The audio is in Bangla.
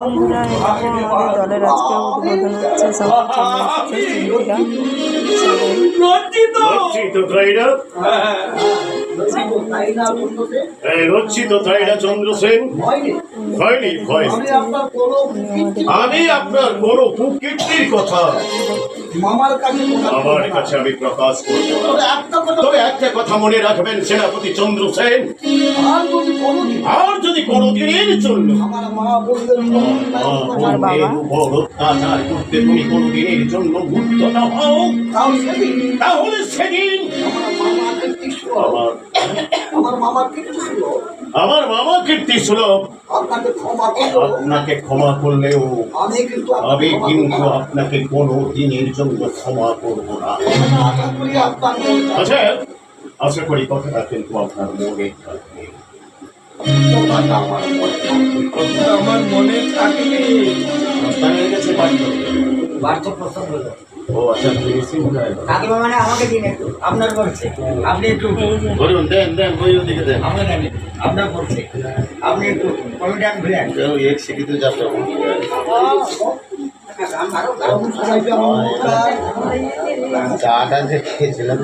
বন্ধুরা এরকম আমাদের দলের আজকে উদ্বোধন হচ্ছে, সবাই আমি আপনার কোন কুকীর্তির কথা আমার কাছে আমি প্রকাশ করবো না। তবে একটা কথা মনে রাখবেন সেনাপতি চন্দ্রসেন, আর যদি কোনদিনের জন্য অত্যাচার করতে তুমি কোনদিনের জন্য বুদ্ধ না হও, তাহলে সেদিন আমার মামা কীর্তি সুলভ আপনাকে ক্ষমা করলেও আমি কিন্তু আপনাকে কোনো দিনের জন্য ক্ষমা করব না। আচ্ছা, আশা করি কথাটা কিন্তু আপনার মনে থাকবে। আমার মনে থাকবে। ও আচ্ছা, কাকিমা মানে আমাকে দিন একটু, আপনার করছে, আপনি একটু বলুন, দেন বইয়ের দিকে দেন। আমরা জানি আপনার করছে, আপনি একটু কমিটান ভিড়েন এক শিখিত যাত্রা চাটা যে খেয়েছিলাম